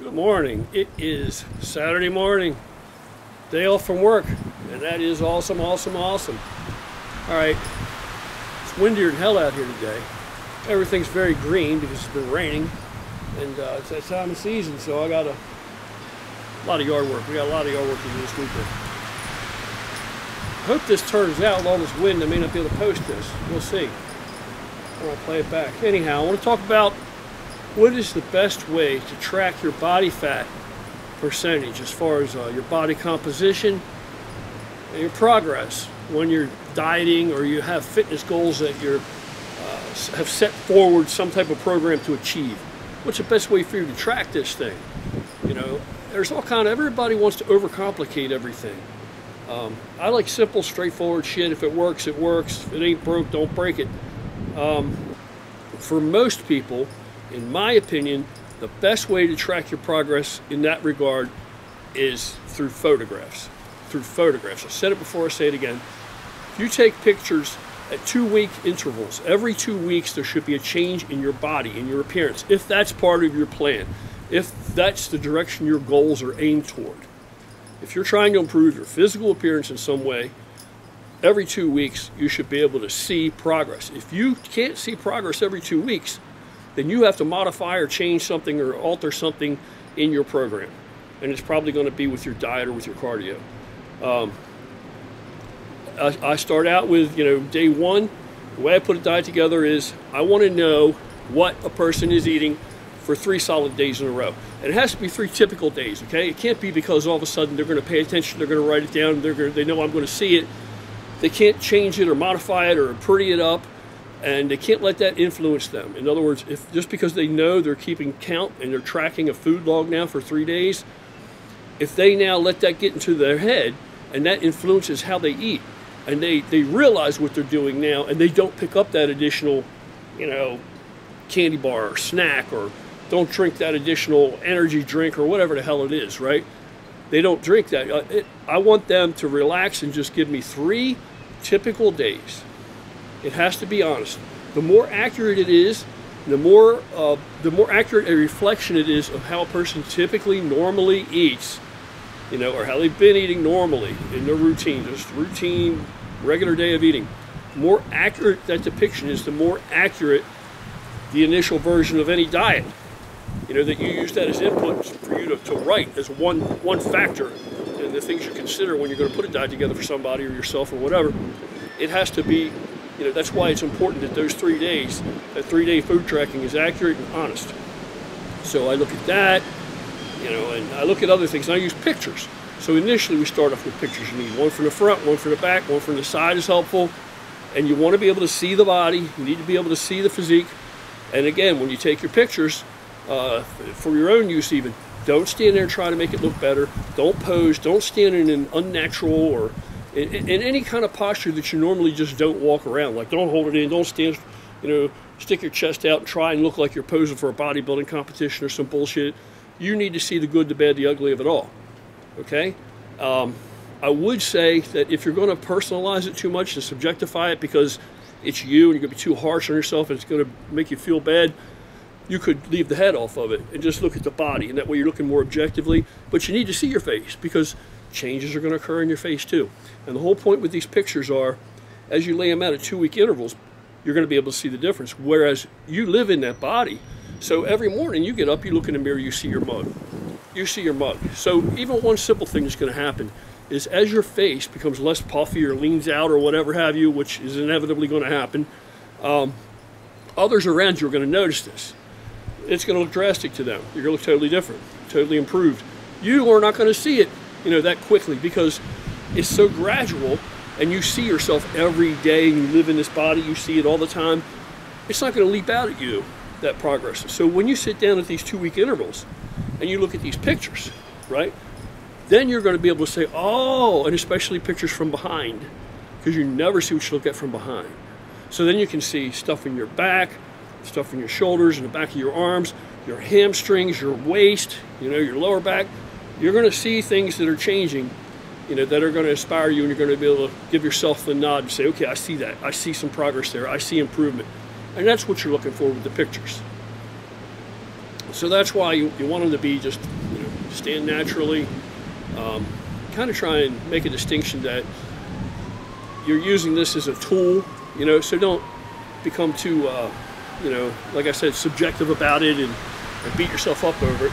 Good morning. It is Saturday morning, day off from work, and that is awesome, awesome, awesome. All right, it's windier than hell out here today. Everything's very green because it's been raining, and it's that time of season, so I got a lot of yard work. We got a lot of yard work to do this weekend. I hope this turns out with all this wind. I may not be able to post this. We'll see. I'm going to play it back. Anyhow, I want to talk about what is the best way to track your body fat percentage as far as your body composition and your progress when you're dieting or you have fitness goals that you have set forward some type of program to achieve. What's the best way for you to track this thing? You know, there's all kind of, everybody wants to overcomplicate everything. I like simple, straightforward shit. If it works, it works. If it ain't broke, don't break it. For most people, in my opinion, the best way to track your progress in that regard is through photographs. I said it before, I say it again. If you take pictures at 2-week intervals, every 2 weeks there should be a change in your body, in your appearance, if that's part of your plan, if that's the direction your goals are aimed toward. If you're trying to improve your physical appearance in some way, every 2 weeks you should be able to see progress. If you can't see progress every 2 weeks, then you have to modify or change something or alter something in your program. And it's probably going to be with your diet or with your cardio. I start out with, day one. The way I put a diet together is I want to know what a person is eating for 3 solid days in a row. And it has to be 3 typical days, okay? It can't be because all of a sudden they're going to pay attention, they're going to write it down, they know I'm going to see it. They can't change it or modify it or pretty it up. And they can't let that influence them. In other words, if just because they know they're keeping count and they're tracking a food log now for 3 days, if they now let that get into their head and that influences how they eat, and they realize what they're doing now and they don't pick up that additional, candy bar or snack, or don't drink that additional energy drink or whatever the hell it is, right? They don't drink that. I want them to relax and just give me 3 typical days. It has to be honest. The more accurate it is, the more accurate a reflection it is of how a person typically normally eats, or how they've been eating normally in their routine, just routine, regular day of eating. The more accurate that depiction is, the more accurate the initial version of any diet. That you use that as input for you to write as one factor in the things you consider when you're going to put a diet together for somebody or yourself or whatever. It has to be. That's why it's important that those 3 days, that 3-day food tracking is accurate and honest. So I look at that, and I look at other things, and I use pictures. So initially we start off with pictures. You need one from the front, one from the back, one from the side is helpful. And you want to be able to see the body. You need to be able to see the physique. And again, when you take your pictures, for your own use even, don't stand there and try to make it look better. Don't pose. Don't stand in an unnatural or in any kind of posture that you normally just don't walk around. Like, don't hold it in, don't stand, stick your chest out and try and look like you're posing for a bodybuilding competition or some bullshit. You need to see the good, the bad, the ugly of it all, okay? I would say that if you're going to personalize it too much and subjectify it because it's you and you're going to be too harsh on yourself and it's going to make you feel bad, you could leave the head off of it and just look at the body, and that way you're looking more objectively. But you need to see your face because changes are going to occur in your face too. And the whole point with these pictures are, as you lay them out at 2-week intervals, you're going to be able to see the difference. Whereas you live in that body. So every morning you get up, you look in the mirror, you see your mug. You see your mug. So even one simple thing that's going to happen is as your face becomes less puffy or leans out or whatever have you, which is inevitably going to happen, others around you are going to notice this. It's going to look drastic to them. You're going to look totally different, totally improved. You are not going to see it that quickly because it's so gradual, and you see yourself every day, and you live in this body, you see it all the time. It's not going to leap out at you, that progress. So when you sit down at these 2-week intervals and you look at these pictures, right, then you're going to be able to say, oh, and especially pictures from behind, because you never see what you look at from behind. So then you can see stuff in your back, stuff in your shoulders, in the back of your arms, your hamstrings, your waist, your lower back. You're going to see things that are changing, that are going to inspire you, and you're going to be able to give yourself the nod and say, okay, I see that. I see some progress there. I see improvement. And that's what you're looking for with the pictures. So that's why you want them to be just, stand naturally. Kind of try and make a distinction that you're using this as a tool, so don't become too, like I said, subjective about it and beat yourself up over it.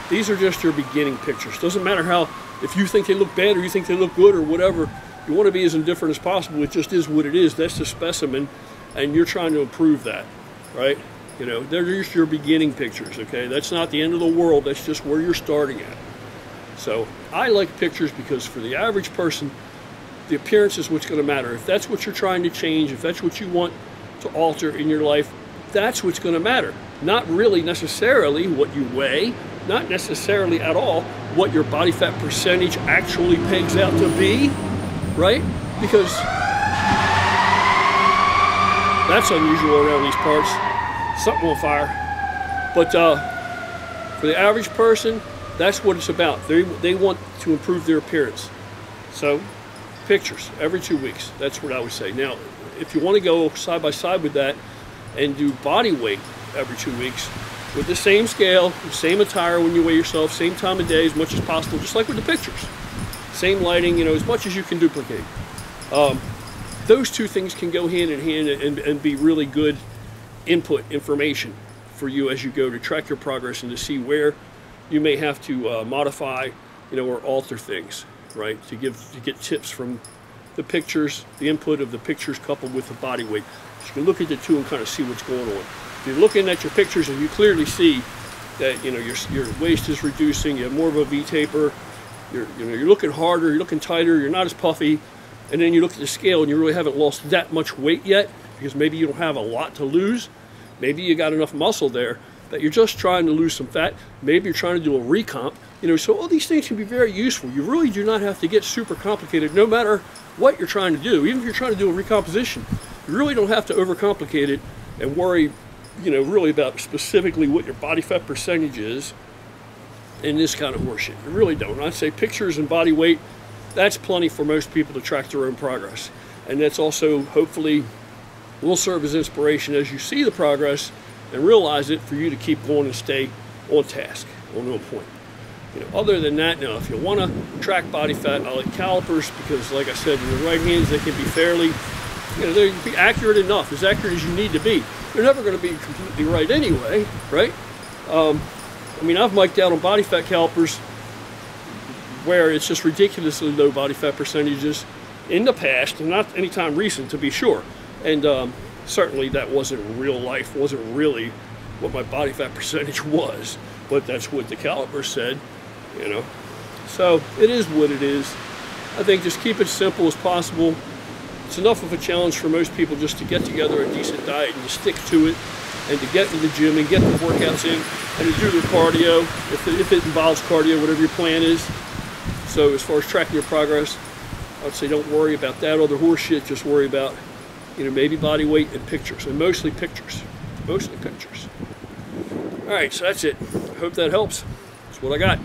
These are just your beginning pictures. Doesn't matter if you think they look bad or you think they look good or whatever, you want to be as indifferent as possible. It just is what it is. That's the specimen, and you're trying to improve that, right? They're just your beginning pictures, okay? That's not the end of the world. That's just where you're starting at. So I like pictures because for the average person, the appearance is what's going to matter. If that's what you're trying to change, if that's what you want to alter in your life, that's what's going to matter. Not really necessarily what you weigh, not necessarily at all what your body fat percentage actually pegs out to be, right? Because that's unusual around these parts. Something on fire. But for the average person, that's what it's about. They want to improve their appearance. So pictures every 2 weeks. That's what I would say. Now, if you want to go side by side with that and do body weight every 2 weeks with the same scale, the same attire when you weigh yourself, same time of day as much as possible, just like with the pictures. Same lighting, as much as you can duplicate. Those two things can go hand in hand and be really good input information for you as you go to track your progress and to see where you may have to modify, or alter things, right? To get tips from the pictures, the input of the pictures coupled with the body weight. So you can look at the two and kind of see what's going on. If you're looking at your pictures and you clearly see that your waist is reducing, you have more of a V-taper, you're looking harder, you're looking tighter, you're not as puffy, and then you look at the scale and you really haven't lost that much weight yet because maybe you don't have a lot to lose. Maybe you got enough muscle there that you're just trying to lose some fat. Maybe you're trying to do a recomp. So all these things can be very useful. You really do not have to get super complicated no matter what you're trying to do. Even if you're trying to do a recomposition, you really don't have to overcomplicate it and worry, really about specifically what your body fat percentage is and this kind of horseshit. You really don't. I'd say pictures and body weight, that's plenty for most people to track their own progress. And that's also, hopefully, will serve as inspiration as you see the progress and realize it for you to keep going and stay on task, on point. Other than that, now, if you want to track body fat, I like calipers because, like I said, in the right hands, they can be fairly, they can be accurate enough, as accurate as you need to be. They're never going to be completely right anyway, right? I've mic'd out on body fat calipers where it's just ridiculously low body fat percentages in the past, and not anytime recent, to be sure. And certainly that wasn't real life, wasn't really what my body fat percentage was, but that's what the caliper said, So it is what it is. I think just keep it simple as possible. It's enough of a challenge for most people just to get together a decent diet and to stick to it and to get to the gym and get the workouts in and to do their cardio, if it involves cardio, whatever your plan is. So as far as tracking your progress, I would say don't worry about that other horse shit, just worry about maybe body weight and pictures, and mostly pictures. Mostly pictures. All right, so that's it. Hope that helps. That's what I got.